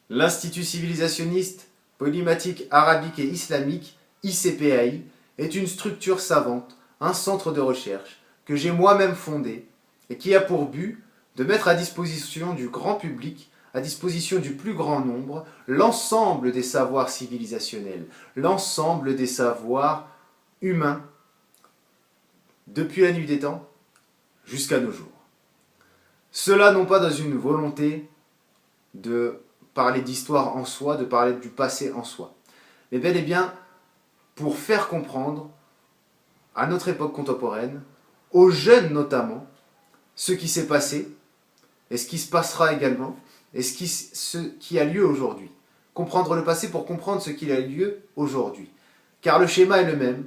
L'Institut civilisationniste, polymatique arabique et islamique, ICPAI, est une structure savante, un centre de recherche que j'ai moi-même fondé et qui a pour but de mettre à disposition du grand public, à disposition du plus grand nombre, l'ensemble des savoirs civilisationnels, l'ensemble des savoirs humains, depuis la nuit des temps jusqu'à nos jours. Cela non pas dans une volonté de parler d'histoire en soi, de parler du passé en soi, mais bel et bien pour faire comprendre à notre époque contemporaine, aux jeunes notamment, ce qui s'est passé et ce qui se passera également et ce qui a lieu aujourd'hui. Comprendre le passé pour comprendre ce qui a lieu aujourd'hui. Car le schéma est le même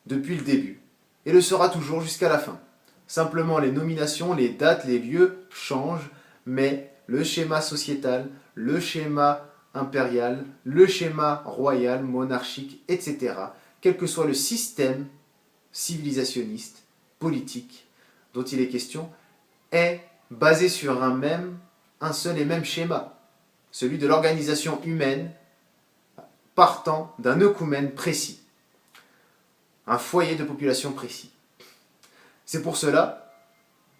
depuis le début et le sera toujours jusqu'à la fin. Simplement les nominations, les dates, les lieux changent, mais le schéma sociétal, le schéma impérial, le schéma royal, monarchique, etc., quel que soit le système civilisationniste, politique dont il est question, est basé sur un seul et même schéma, celui de l'organisation humaine partant d'un œcumène précis, un foyer de population précis. C'est pour cela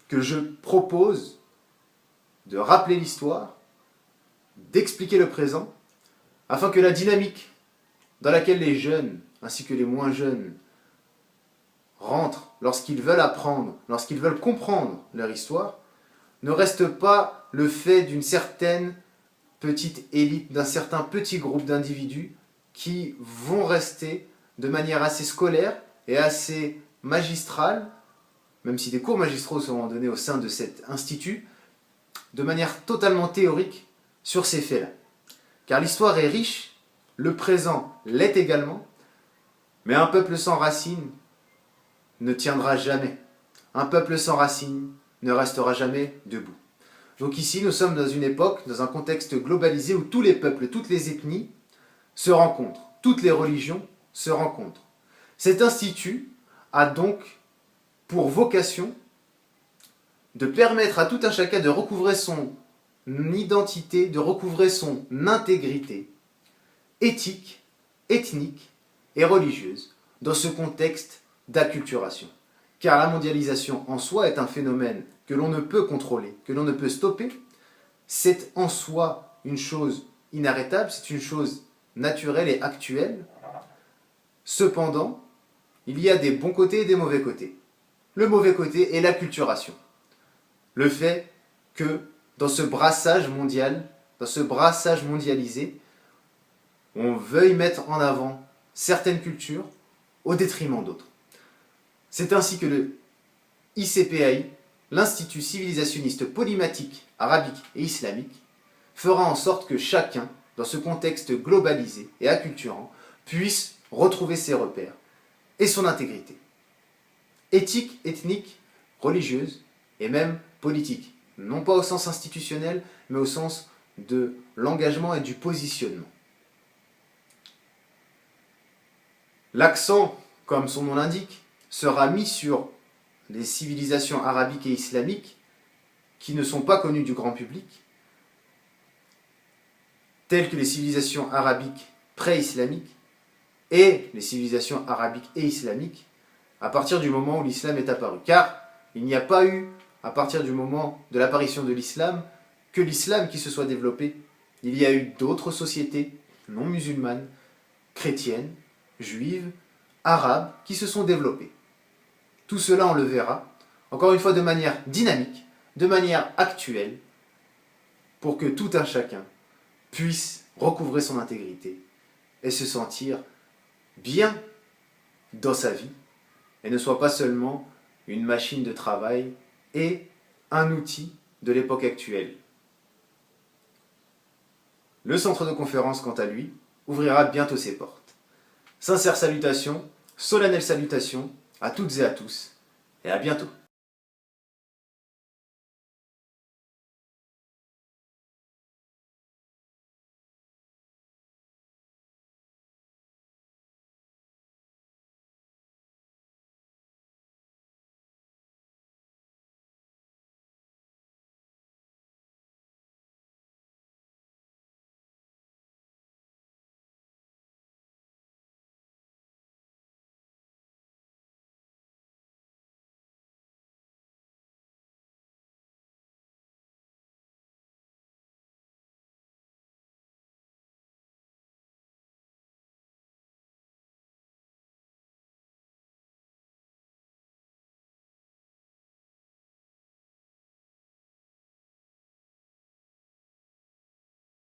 que je propose de rappeler l'histoire, d'expliquer le présent, afin que la dynamique dans laquelle les jeunes, ainsi que les moins jeunes, rentrent lorsqu'ils veulent apprendre, lorsqu'ils veulent comprendre leur histoire, ne reste pas le fait d'une certaine petite élite, d'un certain petit groupe d'individus qui vont rester de manière assez scolaire et assez magistrale, même si des cours magistraux seront donnés au sein de cet institut, de manière totalement théorique sur ces faits-là. Car l'histoire est riche, le présent l'est également, mais un peuple sans racines ne tiendra jamais. Un peuple sans racines ne restera jamais debout. Donc ici, nous sommes dans une époque, dans un contexte globalisé où tous les peuples, toutes les ethnies se rencontrent, toutes les religions se rencontrent. Cet institut a donc pour vocation de permettre à tout un chacun de recouvrer son identité, de recouvrer son intégrité éthique, ethnique et religieuse dans ce contexte d'acculturation. Car la mondialisation en soi est un phénomène que l'on ne peut contrôler, que l'on ne peut stopper. C'est en soi une chose inarrêtable, c'est une chose naturelle et actuelle. Cependant, il y a des bons côtés et des mauvais côtés. Le mauvais côté est l'acculturation. Le fait que dans ce brassage mondial, dans ce brassage mondialisé, on veuille mettre en avant certaines cultures au détriment d'autres. C'est ainsi que le ICPAI, l'Institut civilisationniste polymatique arabique et islamique, fera en sorte que chacun, dans ce contexte globalisé et acculturant, puisse retrouver ses repères et son intégrité. Éthique, ethnique, religieuse et même politique. Non pas au sens institutionnel, mais au sens de l'engagement et du positionnement. L'accent, comme son nom l'indique, sera mis sur les civilisations arabiques et islamiques qui ne sont pas connues du grand public, telles que les civilisations arabiques pré-islamiques et les civilisations arabiques et islamiques, à partir du moment où l'islam est apparu. Car il n'y a pas eu, à partir du moment de l'apparition de l'islam, que l'islam qui se soit développé. Il y a eu d'autres sociétés non musulmanes, chrétiennes, juives, arabes, qui se sont développées. Tout cela, on le verra, encore une fois de manière dynamique, de manière actuelle, pour que tout un chacun puisse recouvrer son intégrité et se sentir bien dans sa vie, et ne soit pas seulement une machine de travail et un outil de l'époque actuelle. Le centre de conférence, quant à lui, ouvrira bientôt ses portes. Sincères salutations, solennelles salutations à toutes et à tous, et à bientôt.